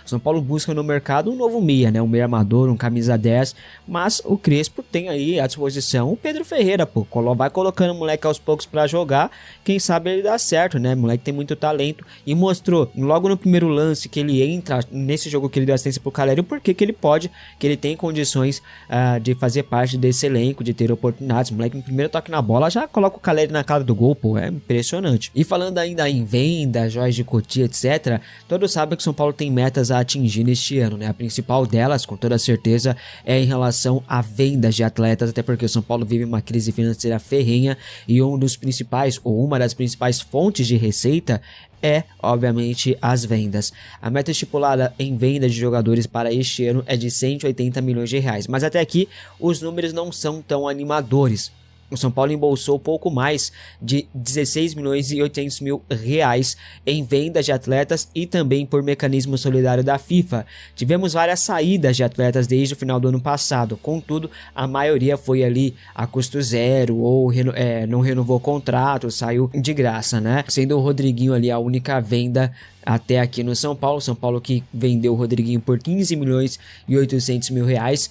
O São Paulo busca no mercado um novo meia, né? Um meia armador, um camisa 10, mas o Crespo tem aí à disposição o Pedro Ferreira, pô. Vai colocando o moleque aos poucos pra jogar, quem sabe ele dá certo, né? O moleque tem muito talento e mostrou logo no primeiro lance que ele entra nesse jogo que ele deu assistência pro Caleri, porque que ele pode, que ele tem condições de fazer parte desse elenco, de ter oportunidades. O moleque no primeiro toque na bola já coloca o Caleri na cara do gol, pô, é impressionante. E falando ainda em venda, joias de Cotia, etc, todos sabem que o São Paulo tem metas a atingir neste ano, né? A principal delas, com toda certeza, é em relação a vendas de atletas, até porque o São Paulo vive uma crise financeira ferrenha e uma das principais fontes de receita é, obviamente, as vendas. A meta estipulada em venda de jogadores para este ano é de 180 milhões de reais, mas até aqui os números não são tão animadores. O São Paulo embolsou pouco mais de 16 milhões e 800 mil reais em vendas de atletas e também por mecanismo solidário da FIFA. Tivemos várias saídas de atletas desde o final do ano passado, contudo, a maioria foi ali a custo zero ou não renovou contrato, saiu de graça, né? Sendo o Rodriguinho ali a única venda até aqui no São Paulo. São Paulo que vendeu o Rodriguinho por 15 milhões e 800 mil reais.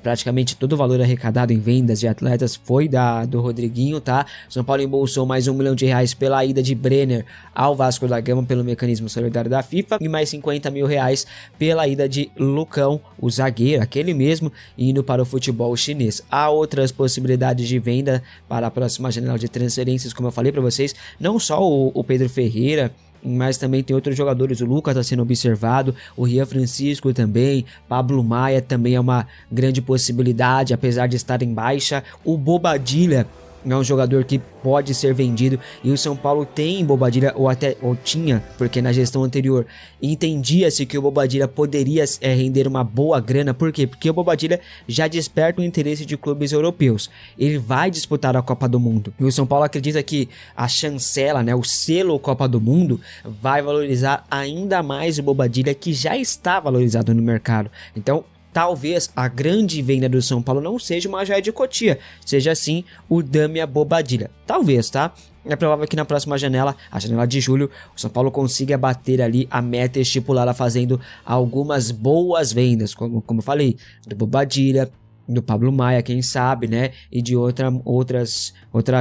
Praticamente todo o valor arrecadado em vendas de atletas foi do Rodriguinho, tá? São Paulo embolsou mais 1 milhão de reais pela ida de Brenner ao Vasco da Gama pelo mecanismo solidário da FIFA e mais 50 mil reais pela ida de Lucão, o zagueiro, aquele mesmo, indo para o futebol chinês. Há outras possibilidades de venda para a próxima janela de transferências, como eu falei para vocês, não só o Pedro Ferreira, mas também tem outros jogadores. O Lucas está sendo observado, o Rian Francisco também, Pablo Maia também é uma grande possibilidade, apesar de estar em baixa. O Bobadilla é um jogador que pode ser vendido e o São Paulo tem Bobadilla, ou tinha, porque na gestão anterior entendia-se que o Bobadilla poderia render uma boa grana. Por quê? Porque o Bobadilla já desperta o interesse de clubes europeus. Ele vai disputar a Copa do Mundo e o São Paulo acredita que a chancela, né, o selo Copa do Mundo vai valorizar ainda mais o Bobadilla, que já está valorizado no mercado. Então talvez a grande venda do São Paulo não seja uma joia de Cotia, seja sim o Damian Bobadilla. Talvez, tá? É provável que na próxima janela, a janela de julho, o São Paulo consiga bater ali a meta estipulada fazendo algumas boas vendas, como eu falei, do Bobadilla, do Pablo Maia, quem sabe, né? E de outras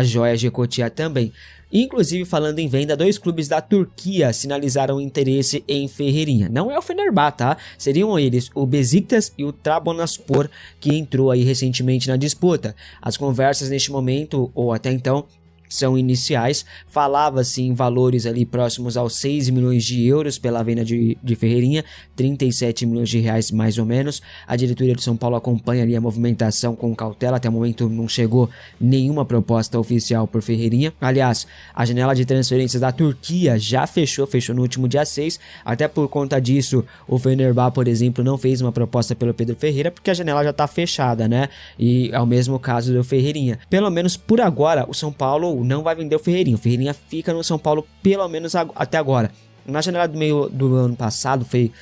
joias de Cotia também. Inclusive, falando em venda, 2 clubes da Turquia sinalizaram interesse em Ferreirinha. Não é o Fenerbahçe, tá? Seriam eles o Besiktas e o Trabzonspor, que entrou aí recentemente na disputa. As conversas neste momento, ou até então, são iniciais. Falava-se em valores ali próximos aos 6 milhões de euros pela venda de Ferreirinha, 37 milhões de reais mais ou menos. A diretoria de São Paulo acompanha ali a movimentação com cautela. Até o momento não chegou nenhuma proposta oficial por Ferreirinha. Aliás, a janela de transferências da Turquia já fechou no último dia 6. Até por conta disso, o Fenerbahçe, por exemplo, não fez uma proposta pelo Pedro Ferreira, porque a janela já está fechada, né? E é o mesmo caso do Ferreirinha. Pelo menos por agora, o São Paulo não vai vender o Ferreirinha. O Ferreirinha fica no São Paulo pelo menos até agora. Na janela do meio do ano passado, foi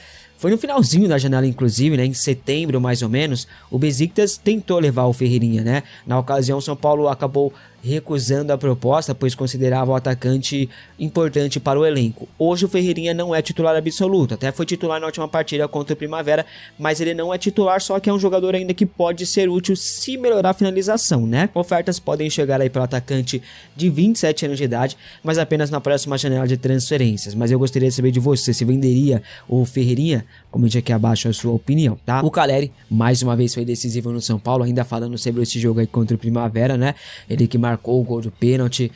no finalzinho da janela, inclusive, né, em setembro mais ou menos, o Besiktas tentou levar o Ferreirinha, né? Na ocasião, o São Paulo acabou recusando a proposta, pois considerava o atacante importante para o elenco. Hoje o Ferreirinha não é titular absoluto, até foi titular na última partida contra o Primavera, mas ele não é titular, só que é um jogador ainda que pode ser útil se melhorar a finalização, né? Ofertas podem chegar aí para o atacante de 27 anos de idade, mas apenas na próxima janela de transferências. Mas eu gostaria de saber de você, se venderia o Ferreirinha? Comente aqui abaixo a sua opinião, tá? O Caleri, mais uma vez, foi decisivo no São Paulo, ainda falando sobre esse jogo aí contra o Primavera, né? Ele que marcou o gol do pênalti,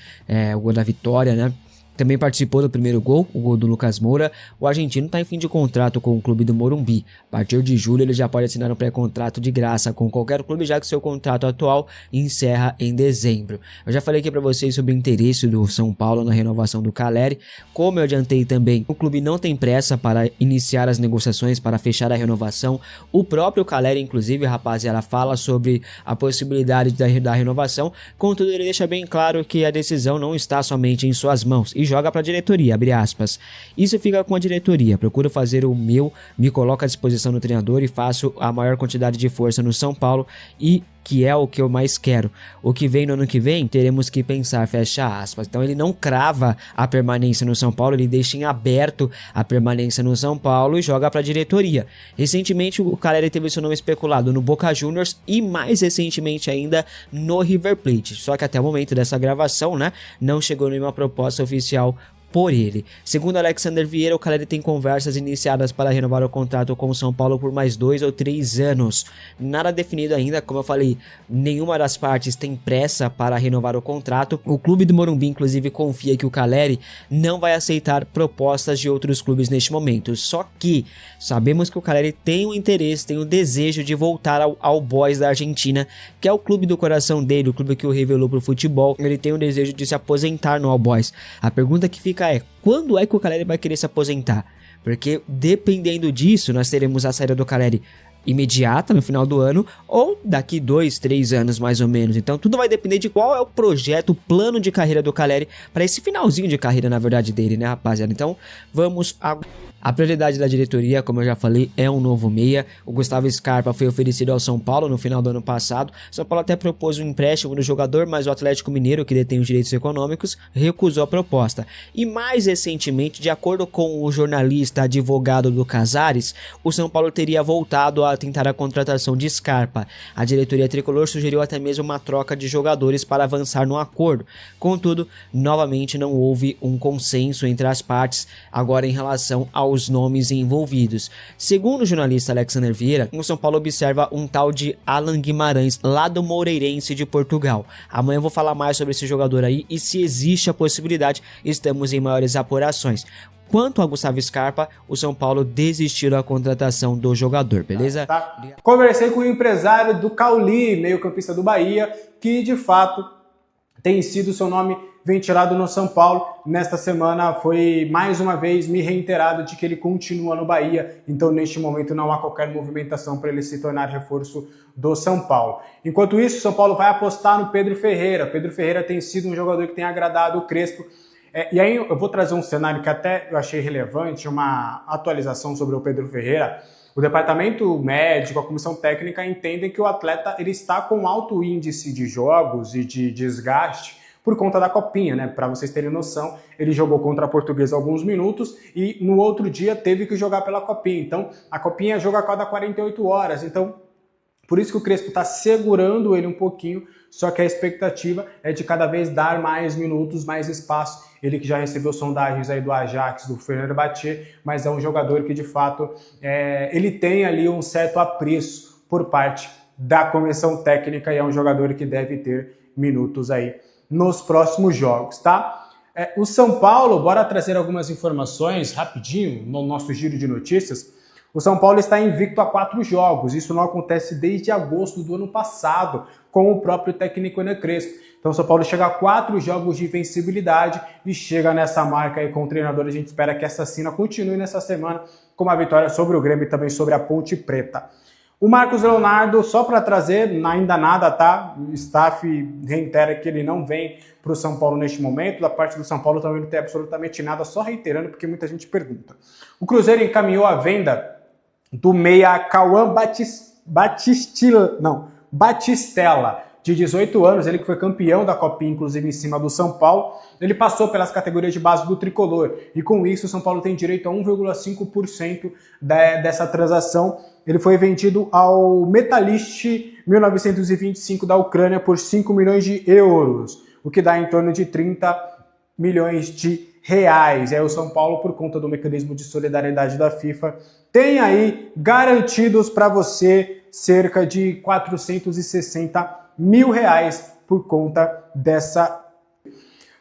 o gol da vitória, né? Também participou do primeiro gol, o gol do Lucas Moura. O argentino está em fim de contrato com o clube do Morumbi. A partir de julho ele já pode assinar um pré-contrato de graça com qualquer clube, já que seu contrato atual encerra em dezembro. Eu já falei aqui para vocês sobre o interesse do São Paulo na renovação do Caleri. Como eu adiantei também, o clube não tem pressa para iniciar as negociações para fechar a renovação. O próprio Caleri, inclusive, rapaziada, fala sobre a possibilidade da renovação. Contudo, ele deixa bem claro que a decisão não está somente em suas mãos e joga para a diretoria, abre aspas. Isso fica com a diretoria, procuro fazer o meu, me coloco à disposição do treinador e faço a maior quantidade de força no São Paulo e que é o que eu mais quero. O que vem no ano que vem, teremos que pensar, fecha aspas. Então ele não crava a permanência no São Paulo, ele deixa em aberto a permanência no São Paulo e joga para a diretoria. Recentemente o Caleri teve seu nome especulado no Boca Juniors e mais recentemente ainda no River Plate. Só que até o momento dessa gravação, né, não chegou nenhuma proposta oficial por ele. Segundo Alexander Vieira, o Caleri tem conversas iniciadas para renovar o contrato com o São Paulo por mais 2 ou 3 anos. Nada definido ainda, como eu falei, nenhuma das partes tem pressa para renovar o contrato. O clube do Morumbi, inclusive, confia que o Caleri não vai aceitar propostas de outros clubes neste momento. Só que sabemos que o Caleri tem o interesse, tem o desejo de voltar ao Boys da Argentina, que é o clube do coração dele, o clube que o revelou para o futebol. Ele tem o desejo de se aposentar no All Boys. A pergunta que fica é, quando é que o Caleri vai querer se aposentar? Porque dependendo disso, nós teremos a saída do Caleri imediata no final do ano ou daqui 2, 3 anos mais ou menos. Então tudo vai depender de qual é o projeto, o plano de carreira do Caleri para esse finalzinho de carreira, na verdade, dele, né, rapaziada? Então vamos a prioridade da diretoria, como eu já falei, é um novo meia. O Gustavo Scarpa foi oferecido ao São Paulo no final do ano passado. O São Paulo até propôs um empréstimo do jogador, mas o Atlético Mineiro, que detém os direitos econômicos, recusou a proposta. E mais recentemente, de acordo com o jornalista advogado do Casares, o São Paulo teria voltado a tentar a contratação de Scarpa. A diretoria tricolor sugeriu até mesmo uma troca de jogadores para avançar no acordo. Contudo, novamente não houve um consenso entre as partes agora em relação aos nomes envolvidos. Segundo o jornalista Alexander Vieira, o São Paulo observa um tal de Alan Guimarães, lá do Moreirense de Portugal. Amanhã eu vou falar mais sobre esse jogador aí e se existe a possibilidade, estamos em maiores apurações. Quanto a Gustavo Scarpa, o São Paulo desistiu da contratação do jogador, beleza? Tá. Conversei com o empresário do Cauli, meio-campista do Bahia, que de fato tem sido seu nome ventilado no São Paulo. Nesta semana foi mais uma vez me reiterado de que ele continua no Bahia, então neste momento não há qualquer movimentação para ele se tornar reforço do São Paulo. Enquanto isso, o São Paulo vai apostar no Pedro Ferreira. Pedro Ferreira tem sido um jogador que tem agradado o Crespo. E aí eu vou trazer um cenário que até eu achei relevante, uma atualização sobre o Pedro Ferreira. O departamento médico, a comissão técnica entendem que o atleta ele está com alto índice de jogos e de desgaste por conta da copinha, né? Para vocês terem noção, ele jogou contra a Portuguesa alguns minutos e no outro dia teve que jogar pela copinha. Então, a copinha joga a cada 48 horas. Então, por isso que o Crespo está segurando ele um pouquinho, só que a expectativa é de cada vez dar mais minutos, mais espaço. Ele que já recebeu sondagens aí do Ajax, do Fenerbahçe, mas é um jogador que de fato ele tem ali um certo apreço por parte da comissão técnica e é um jogador que deve ter minutos aí nos próximos jogos, tá? O São Paulo, bora trazer algumas informações rapidinho no nosso giro de notícias. O São Paulo está invicto a 4 jogos, isso não acontece desde agosto do ano passado, com o próprio técnico Hernan Crespo. Então o São Paulo chega a 4 jogos de invencibilidade e chega nessa marca aí com o treinador. A gente espera que essa cena continue nessa semana com uma vitória sobre o Grêmio e também sobre a Ponte Preta. O Marcos Leonardo, só para trazer, ainda nada, tá? O staff reitera que ele não vem para o São Paulo neste momento. Da parte do São Paulo também não tem absolutamente nada, só reiterando, porque muita gente pergunta. O Cruzeiro encaminhou a venda do meia Cauã Batistella, de 18 anos, ele que foi campeão da Copinha, inclusive em cima do São Paulo. Ele passou pelas categorias de base do Tricolor e com isso o São Paulo tem direito a 1,5% dessa transação. Ele foi vendido ao Metalist 1925 da Ucrânia por 5 milhões de euros, o que dá em torno de 30 milhões de reais. E aí o São Paulo, por conta do mecanismo de solidariedade da FIFA, tem aí garantidos para você cerca de 460 mil reais por conta dessa.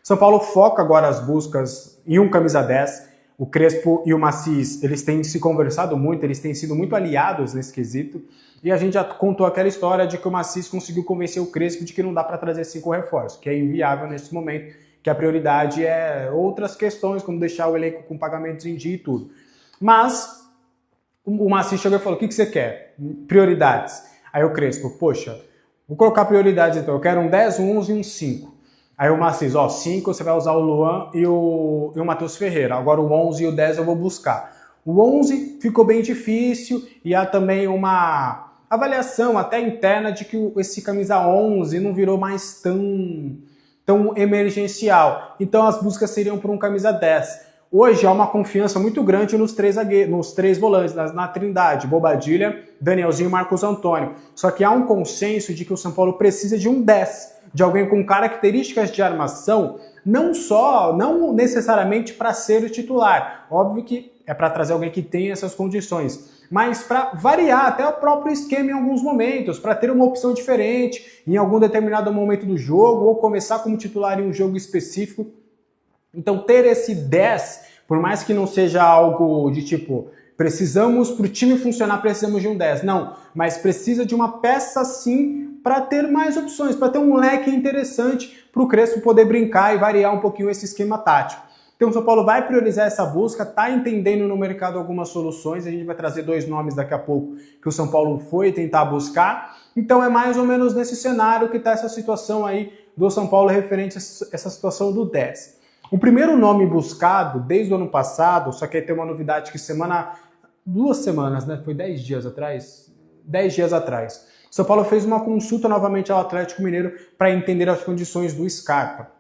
São Paulo foca agora as buscas em um camisa 10. O Crespo e o Macis, eles têm se conversado muito, eles têm sido muito aliados nesse quesito. E a gente já contou aquela história de que o Macis conseguiu convencer o Crespo de que não dá para trazer 5 reforços, que é inviável nesse momento, que a prioridade é outras questões, como deixar o elenco com pagamentos em dia e tudo. Mas o Macis chegou e falou, o que você quer? Prioridades. Aí o Crespo, poxa, vou colocar prioridades então, eu quero um 10, um 11 e um 5. Aí o Macis, 5 você vai usar o Luan e o Matheus Ferreira. Agora o 11 e o 10 eu vou buscar. O 11 ficou bem difícil e há também uma avaliação até interna de que esse camisa 11 não virou mais tão emergencial. Então as buscas seriam por um camisa 10. Hoje há uma confiança muito grande nos três volantes, na trindade, Bobadilla, Danielzinho e Marcos Antônio. Só que há um consenso de que o São Paulo precisa de um 10, de alguém com características de armação, não necessariamente para ser o titular. Óbvio que é para trazer alguém que tenha essas condições, mas para variar até o próprio esquema em alguns momentos, para ter uma opção diferente em algum determinado momento do jogo, ou começar como titular em um jogo específico. Então ter esse 10, por mais que não seja algo de tipo, precisamos, para o time funcionar, precisamos de um 10. Não, mas precisa de uma peça sim para ter mais opções, para ter um leque interessante para o Crespo poder brincar e variar um pouquinho esse esquema tático. Então o São Paulo vai priorizar essa busca, está entendendo no mercado algumas soluções, a gente vai trazer 2 nomes daqui a pouco que o São Paulo foi tentar buscar. Então é mais ou menos nesse cenário que está essa situação aí do São Paulo referente a essa situação do 10. O primeiro nome buscado desde o ano passado, só que aí tem uma novidade que 2 semanas, né? Foi 10 dias atrás? 10 dias atrás. O São Paulo fez uma consulta novamente ao Atlético Mineiro para entender as condições do Scarpa.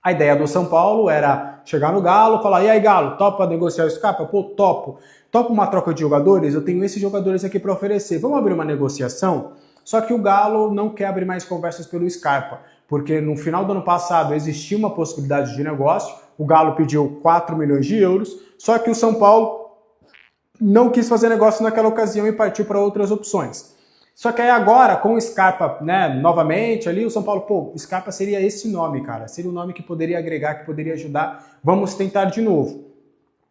A ideia do São Paulo era chegar no Galo, falar, e aí Galo, topa negociar o Scarpa? Pô, topo. Topa uma troca de jogadores? Eu tenho esses jogadores aqui para oferecer. Vamos abrir uma negociação? Só que o Galo não quer abrir mais conversas pelo Scarpa, porque no final do ano passado existia uma possibilidade de negócio, o Galo pediu 4 milhões de euros, só que o São Paulo não quis fazer negócio naquela ocasião e partiu para outras opções. Só que aí agora, com o Scarpa, né, novamente ali, o São Paulo, pô, o Scarpa seria esse nome, cara, seria um nome que poderia agregar, que poderia ajudar, vamos tentar de novo.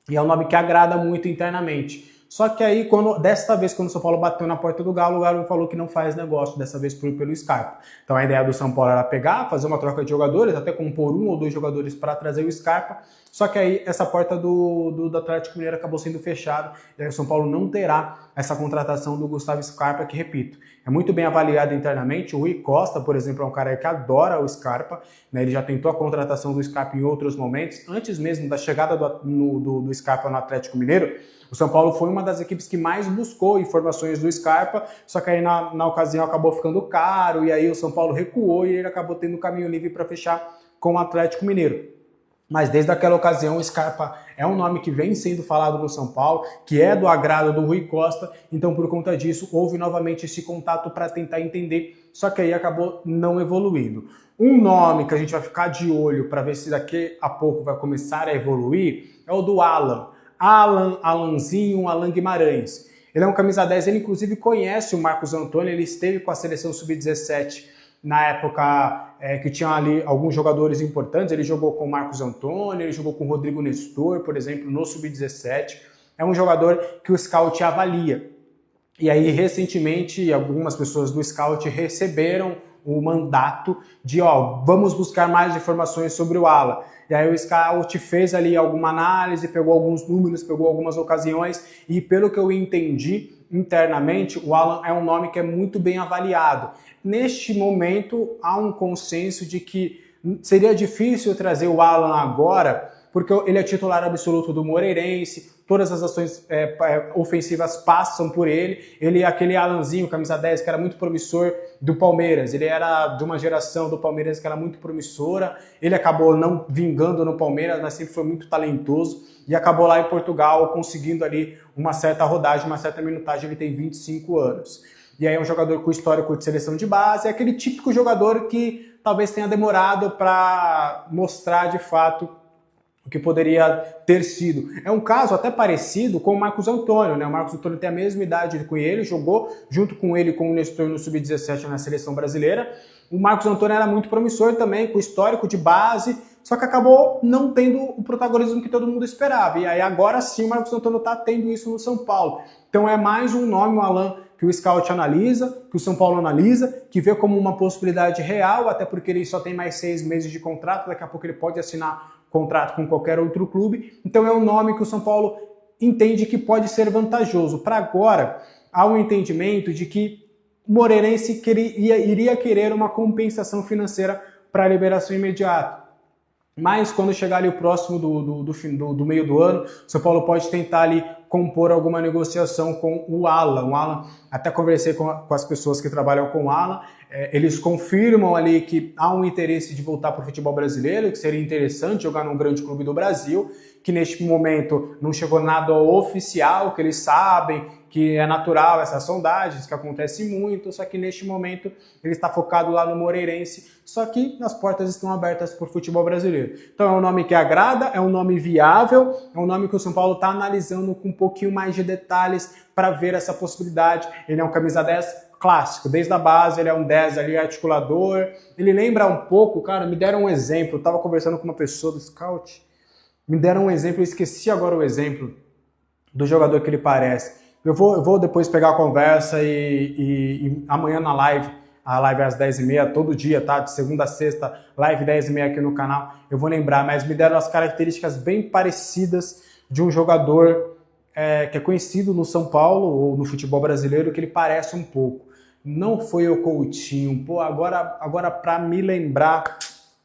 E é um nome que agrada muito internamente. Só que aí, desta vez, quando o São Paulo bateu na porta do Galo, o Galo falou que não faz negócio, dessa vez pelo Scarpa. Então a ideia do São Paulo era pegar, fazer uma troca de jogadores, até compor 1 ou 2 jogadores para trazer o Scarpa, só que aí essa porta do Atlético Mineiro acabou sendo fechada, e aí o São Paulo não terá essa contratação do Gustavo Scarpa, que, repito, é muito bem avaliado internamente. O Rui Costa, por exemplo, é um cara que adora o Scarpa, né? Ele já tentou a contratação do Scarpa em outros momentos, antes mesmo da chegada do Scarpa no Atlético Mineiro. O São Paulo foi uma das equipes que mais buscou informações do Scarpa, só que aí na ocasião acabou ficando caro, e aí o São Paulo recuou e ele acabou tendo caminho livre para fechar com o Atlético Mineiro. Mas desde aquela ocasião o Scarpa é um nome que vem sendo falado no São Paulo, que é do agrado do Rui Costa, então por conta disso houve novamente esse contato para tentar entender, só que aí acabou não evoluindo. Um nome que a gente vai ficar de olho para ver se daqui a pouco vai começar a evoluir é o do Alanzinho, Alan Guimarães. Ele é um camisa 10, ele inclusive conhece o Marcos Antônio, ele esteve com a seleção sub-17 na época que tinha ali alguns jogadores importantes, ele jogou com o Marcos Antônio, ele jogou com o Rodrigo Nestor, por exemplo, no sub-17. É um jogador que o scout avalia. E aí, recentemente, algumas pessoas do scout receberam o mandato de, vamos buscar mais informações sobre o Alan. E aí o scout fez ali alguma análise, pegou alguns números, pegou algumas ocasiões, e pelo que eu entendi internamente, o Alan é um nome que é muito bem avaliado. Neste momento, há um consenso de que seria difícil trazer o Alan agora, porque ele é titular absoluto do Moreirense, todas as ações ofensivas passam por ele. Ele é aquele Alanzinho, camisa 10, que era muito promissor do Palmeiras. Ele era de uma geração do Palmeiras que era muito promissora. Ele acabou não vingando no Palmeiras, mas sempre foi muito talentoso. E acabou lá em Portugal conseguindo ali uma certa rodagem, uma certa minutagem. Ele tem 25 anos. E aí é um jogador com histórico de seleção de base. É aquele típico jogador que talvez tenha demorado para mostrar de fato o que poderia ter sido. É um caso até parecido com o Marcos Antônio, né? O Marcos Antônio tem a mesma idade com ele, jogou junto com ele com o Nestor no Sub-17 na seleção brasileira. O Marcos Antônio era muito promissor também, com histórico de base, só que acabou não tendo o protagonismo que todo mundo esperava. E aí agora sim o Marcos Antônio está tendo isso no São Paulo. Então é mais um nome, o Alan, que o scout analisa, que o São Paulo analisa, que vê como uma possibilidade real, até porque ele só tem mais 6 meses de contrato, daqui a pouco ele pode assinar contrato com qualquer outro clube. Então é um nome que o São Paulo entende que pode ser vantajoso. Para agora, há um entendimento de que o Moreirense iria querer uma compensação financeira para a liberação imediata. Mas quando chegar ali o próximo do meio do ano, o São Paulo pode tentar ali compor alguma negociação com o Alan. O Alan, até conversei com as pessoas que trabalham com o Alan, eles confirmam ali que há um interesse de voltar para o futebol brasileiro, que seria interessante jogar num grande clube do Brasil, que neste momento não chegou nada oficial, que eles sabem que é natural essas sondagens, que acontece muito, só que neste momento ele está focado lá no Moreirense, só que as portas estão abertas para o futebol brasileiro. Então é um nome que agrada, é um nome viável, é um nome que o São Paulo está analisando com um pouquinho mais de detalhes para ver essa possibilidade. Ele é um camisa 10 clássico, desde a base, ele é um 10 ali, articulador, ele lembra um pouco, cara, me deram um exemplo, eu estava conversando com uma pessoa do Scout, me deram um exemplo, eu esqueci agora o exemplo do jogador que ele parece. Eu vou depois pegar a conversa e amanhã na live, a live é às 10h30, todo dia, tá? De segunda a sexta, live 10h30 aqui no canal, eu vou lembrar, mas me deram as características bem parecidas de um jogador que é conhecido no São Paulo ou no futebol brasileiro, que ele parece um pouco. Não foi o Coutinho, pô, agora para me lembrar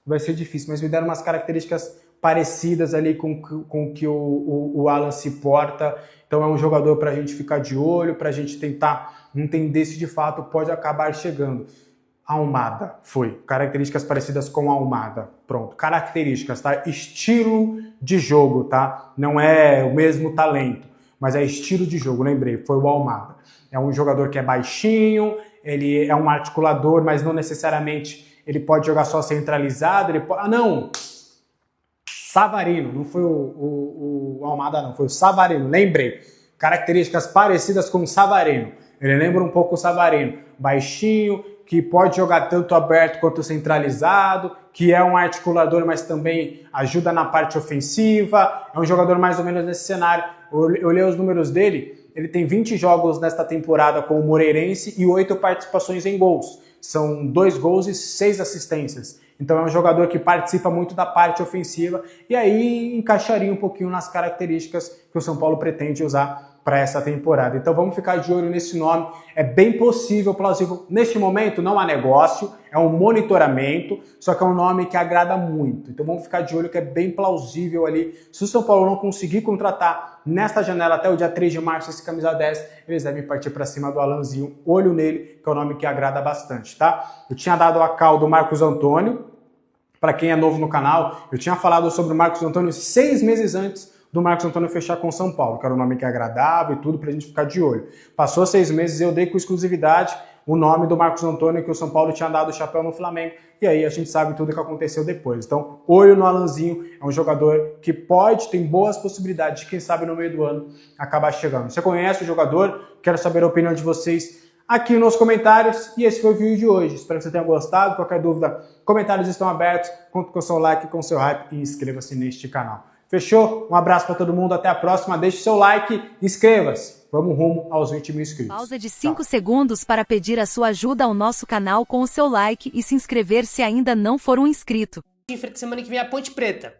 vai ser difícil, mas me deram umas características parecidas ali com que o Alan se porta. Então é um jogador para a gente ficar de olho, para a gente tentar entender se de fato pode acabar chegando. Almada, foi. Características parecidas com Almada. Pronto. Características, tá? Estilo de jogo, tá? Não é o mesmo talento, mas é estilo de jogo, lembrei. Foi o Almada. É um jogador que é baixinho, ele é um articulador, mas não necessariamente ele pode jogar só centralizado. Não! Savarino, não foi o Almada, não, foi o Savarino, lembrei. Características parecidas com o Savarino. Ele lembra um pouco o Savarino. Baixinho, que pode jogar tanto aberto quanto centralizado, que é um articulador, mas também ajuda na parte ofensiva. É um jogador mais ou menos nesse cenário. Eu olhei os números dele, ele tem 20 jogos nesta temporada com o Moreirense e 8 participações em gols. São 2 gols e 6 assistências. Então é um jogador que participa muito da parte ofensiva e aí encaixaria um pouquinho nas características que o São Paulo pretende usar para essa temporada. Então vamos ficar de olho nesse nome. É bem possível, plausível. Neste momento não há negócio, é um monitoramento, só que é um nome que agrada muito. Então vamos ficar de olho que é bem plausível ali. Se o São Paulo não conseguir contratar nesta janela até o dia 3 de março esse camisa 10, eles devem partir para cima do Alanzinho. Olho nele, que é um nome que agrada bastante, tá? Eu tinha dado a call do Marcos Antônio. Para quem é novo no canal, eu tinha falado sobre o Marcos Antônio 6 meses antes do Marcos Antônio fechar com o São Paulo, que era um nome que é agradável e tudo para a gente ficar de olho. Passou 6 meses, eu dei com exclusividade o nome do Marcos Antônio, que o São Paulo tinha dado o chapéu no Flamengo, e aí a gente sabe tudo o que aconteceu depois. Então, olho no Alanzinho, é um jogador que tem boas possibilidades de, quem sabe, no meio do ano, acabar chegando. Você conhece o jogador? Quero saber a opinião de vocês aqui nos comentários, e esse foi o vídeo de hoje. Espero que você tenha gostado. Qualquer dúvida, comentários estão abertos. Conto com o seu like, com o seu hype e inscreva-se neste canal. Fechou? Um abraço para todo mundo, até a próxima. Deixe seu like, inscreva-se. Vamos rumo aos 20 mil inscritos. Pausa de 5 segundos para pedir a sua ajuda ao nosso canal com o seu like e se inscrever se ainda não for um inscrito. Semana que vem a Ponte Preta,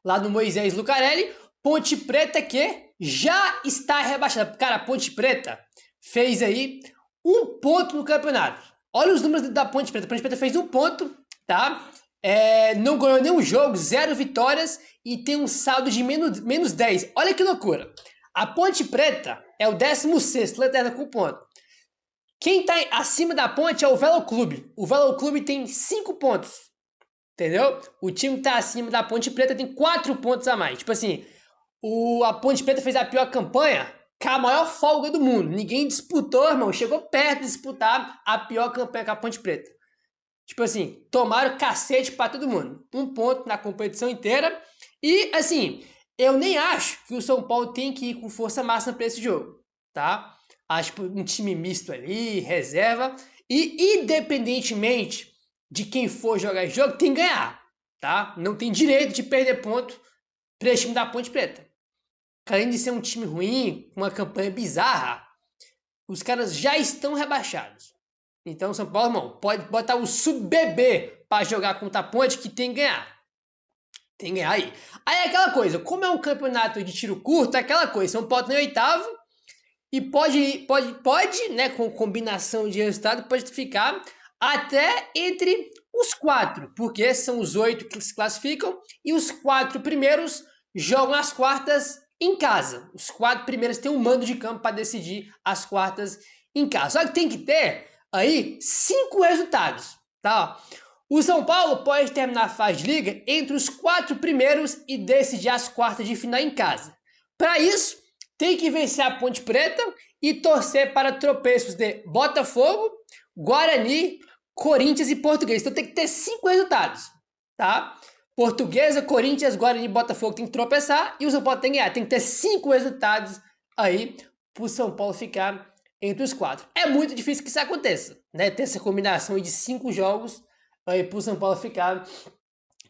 lá do Moisés Lucarelli. Ponte Preta que já está rebaixada. Cara, a Ponte Preta fez aí 1 ponto no campeonato. Olha os números da Ponte Preta. A Ponte Preta fez 1 ponto, tá? Não ganhou nenhum jogo, 0 vitórias e tem um saldo de menos 10. Olha que loucura. A Ponte Preta é o 16º, lanterna com ponto. Quem está acima da Ponte é o Velo Clube. O Velo Clube tem 5 pontos. Entendeu? O time que está acima da Ponte Preta tem 4 pontos a mais. Tipo assim, a Ponte Preta fez a pior campanha com a maior folga do mundo. Ninguém disputou, irmão. Chegou perto de disputar a pior campanha com a Ponte Preta. Tipo assim, tomaram cacete pra todo mundo. 1 ponto na competição inteira. E, assim, eu nem acho que o São Paulo tem que ir com força máxima pra esse jogo, tá? Acho um time misto ali, reserva. E, independentemente de quem for jogar esse jogo, tem que ganhar, tá? Não tem direito de perder ponto pra esse time da Ponte Preta. Além de ser um time ruim, com uma campanha bizarra, os caras já estão rebaixados. Então o São Paulo, irmão, pode botar o sub-bebê pra jogar contra a Ponte, que tem que ganhar. Tem que ganhar aí. Aí é aquela coisa, como é um campeonato de tiro curto, é aquela coisa, São Paulo tem 8º e pode, né, com combinação de resultado, pode ficar até entre os 4, porque são os 8 que se classificam e os 4 primeiros jogam as quartas em casa. Os 4 primeiros têm um mando de campo para decidir as quartas em casa. Só que tem que ter aí 5 resultados, tá? O São Paulo pode terminar a fase de liga entre os 4 primeiros e decidir as quartas de final em casa. Para isso, tem que vencer a Ponte Preta e torcer para tropeços de Botafogo, Guarani, Corinthians e Portuguesa. Então tem que ter 5 resultados, tá? Portuguesa, Corinthians, Guarani e Botafogo tem que tropeçar e o São Paulo tem que ganhar. Tem que ter 5 resultados aí para o São Paulo ficar entre os 4. É muito difícil que isso aconteça, né? Ter essa combinação de 5 jogos aí para o São Paulo ficar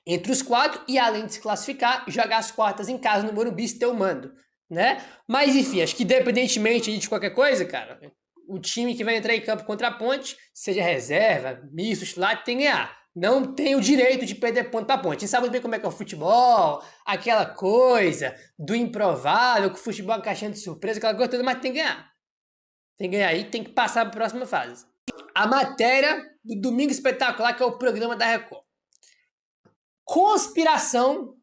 entre os 4 e, além de se classificar, jogar as quartas em casa no Morumbi se ter o mando, né? Mas enfim, acho que independentemente de qualquer coisa, cara, o time que vai entrar em campo contra a Ponte, seja reserva, misto, titular, tem que ganhar. Não tem o direito de perder ponto para a Ponte. A gente sabe bem como é que é o futebol, aquela coisa do improvável, que o futebol é uma caixinha de surpresa, aquela coisa toda, mas tem que ganhar. Tem que ganhar e tem que passar para a próxima fase. A matéria do Domingo Espetacular, que é o programa da Record. Conspiração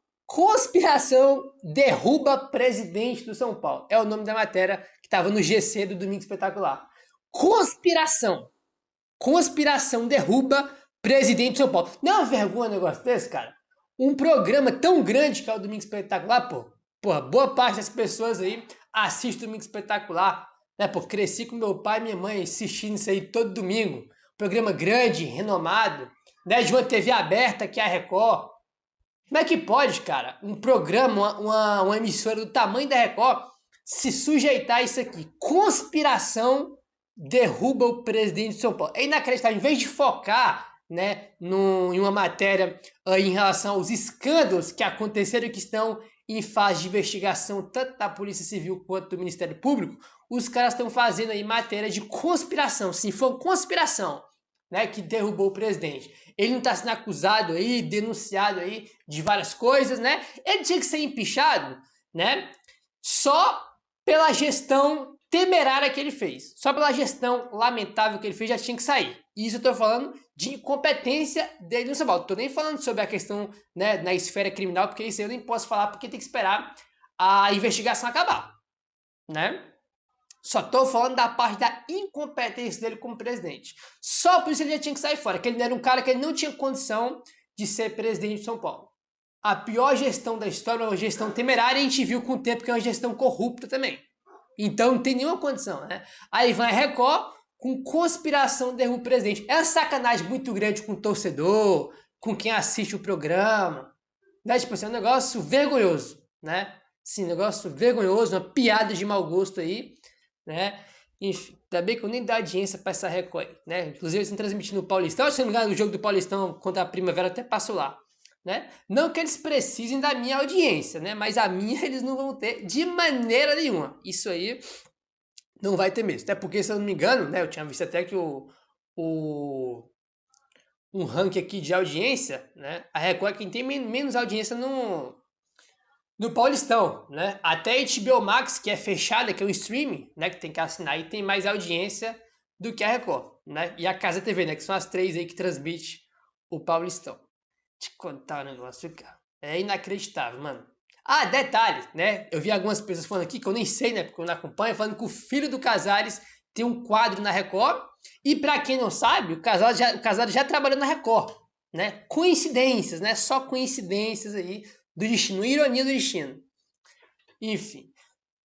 derruba presidente do São Paulo. É o nome da matéria que estava no GC do Domingo Espetacular. Conspiração derruba presidente do São Paulo. Não é uma vergonha um negócio desse, cara? Um programa tão grande que é o Domingo Espetacular, porra, boa parte das pessoas aí assiste o Domingo Espetacular, né? Pô, cresci com meu pai e minha mãe assistindo isso aí todo domingo. Programa grande, renomado, né? De uma TV aberta que é a Record. Como é que pode, cara, um programa, uma emissora do tamanho da Record se sujeitar a isso aqui? Conspiração derruba o presidente de São Paulo. É inacreditável. Em vez de focar, né, em uma matéria em relação aos escândalos que aconteceram e que estão em fase de investigação tanto da Polícia Civil quanto do Ministério Público, os caras estão fazendo aí matéria de conspiração. Sim, foi uma conspiração, né, que derrubou o presidente. Ele não está sendo acusado aí, denunciado aí de várias coisas, né? Ele tinha que ser empichado, né? Só pela gestão temerária que ele fez. Só pela gestão lamentável que ele fez já tinha que sair. E isso eu estou falando de incompetência dele no São Paulo. Estou nem falando sobre a questão, né, na esfera criminal, porque isso eu nem posso falar porque tem que esperar a investigação acabar, né? Só estou falando da parte da incompetência dele como presidente. Só por isso ele já tinha que sair fora, que ele era um cara que ele não tinha condição de ser presidente de São Paulo. A pior gestão da história é uma gestão temerária e a gente viu com o tempo que é uma gestão corrupta também. Então não tem nenhuma condição, né? Aí vai a Record com conspiração derruba o presidente. É uma sacanagem muito grande com o torcedor, com quem assiste o programa. Né? Tipo assim, é um negócio vergonhoso, né? Sim, um negócio vergonhoso, uma piada de mau gosto aí, né? Enfim, ainda bem que eu nem dou audiência pra essa Record aí, né? Inclusive eles estão transmitindo o Paulistão. Se não me engano, o jogo do Paulistão contra a Primavera até passou lá, né? Não que eles precisem da minha audiência, né? Mas a minha eles não vão ter de maneira nenhuma. Isso aí não vai ter mesmo. Até porque, se eu não me engano, né? Eu tinha visto até que um ranking aqui de audiência, né? A Record é quem tem menos audiência no Paulistão, né? Até a HBO Max, que é fechada, que é um streaming, né? Que tem que assinar e tem mais audiência do que a Record, né? E a Casa TV, né? Que são as 3 aí que transmite o Paulistão. Te contar um negócio, cara. É inacreditável, mano. Ah, detalhe, né? Eu vi algumas pessoas falando aqui, que eu nem sei, né? Porque eu não acompanho, falando que o filho do Casares tem um quadro na Record. E pra quem não sabe, o Casares já trabalhou na Record, né? Coincidências, né? Só coincidências aí do destino, ironia do destino. Enfim.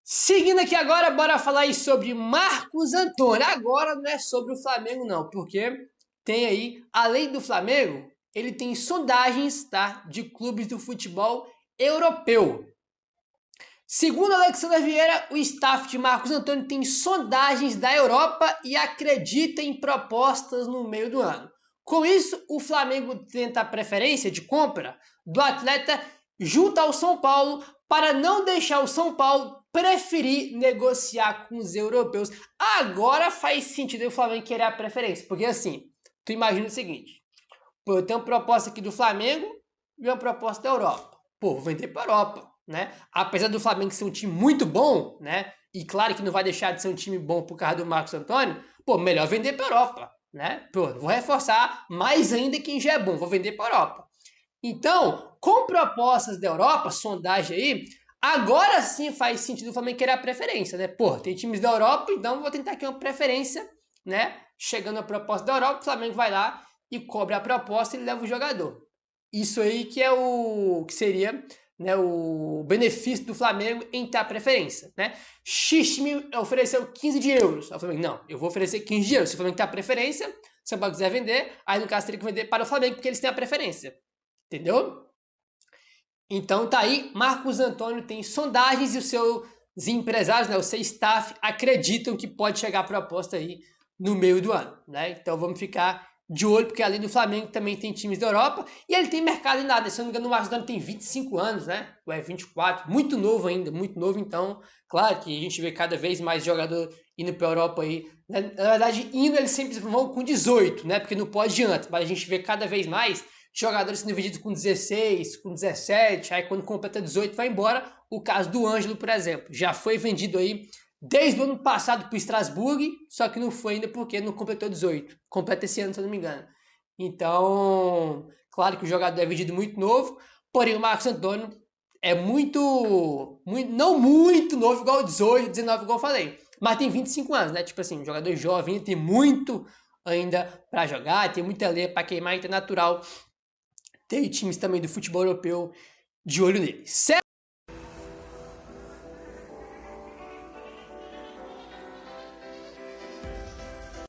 Seguindo aqui agora, bora falar aí sobre Marcos Antônio. Agora não é sobre o Flamengo não, porque tem aí, além do Flamengo, ele tem sondagens, tá, de clubes do futebol europeu. Segundo Alexandre Vieira, o staff de Marcos Antônio tem sondagens da Europa e acredita em propostas no meio do ano. Com isso, o Flamengo tenta a preferência de compra do atleta junto ao São Paulo para não deixar o São Paulo preferir negociar com os europeus. Agora faz sentido o Flamengo querer a preferência, porque assim, tu imagina o seguinte: pô, eu tenho uma proposta aqui do Flamengo e uma proposta da Europa. Pô, vou vender para a Europa, né? Apesar do Flamengo ser um time muito bom, né? E claro que não vai deixar de ser um time bom por causa do Marcos Antônio, pô, melhor vender para a Europa, né? Pô, vou reforçar mais ainda quem já é bom, vou vender para a Europa. Então, com propostas da Europa, sondagem aí, agora sim faz sentido o Flamengo querer a preferência, né? Pô, tem times da Europa, então vou tentar aqui uma preferência, né? Chegando a proposta da Europa, o Flamengo vai lá e cobra a proposta e leva o jogador. Isso aí que é o que seria, né, o benefício do Flamengo em ter a preferência, né? X me ofereceu 15 de euros. O Flamengo, não, eu vou oferecer 15 de euros. Se o Flamengo tem a preferência, se o Flamengo quiser vender, aí no caso teria que vender para o Flamengo, porque eles têm a preferência. Entendeu? Então tá aí, Marcos Antônio tem sondagens e os seus empresários, né, o seu staff, acreditam que pode chegar a proposta aí no meio do ano, né? Então vamos ficar de olho, porque além do Flamengo também tem times da Europa e ele tem mercado em nada. Se eu não me engano, o Marcos Antônio tem 25 anos, né? Ou é 24, muito novo ainda, muito novo. Então, claro que a gente vê cada vez mais jogador indo para a Europa aí. Na verdade, indo eles sempre vão com 18, né? Porque não pode adianta, mas a gente vê cada vez mais jogadores sendo vendidos com 16, com 17, aí quando completa 18 vai embora. O caso do Ângelo, por exemplo, já foi vendido aí desde o ano passado para o Strasbourg, só que não foi ainda porque não completou 18. Completa esse ano, se eu não me engano. Então, claro que o jogador é vendido muito novo, porém o Marcos Antônio é não muito novo, igual 18, 19, igual eu falei, mas tem 25 anos, né? Tipo assim, um jogador jovem, tem muito ainda para jogar, tem muita lenha para queimar, então é natural ter times também do futebol europeu de olho nele. Certo?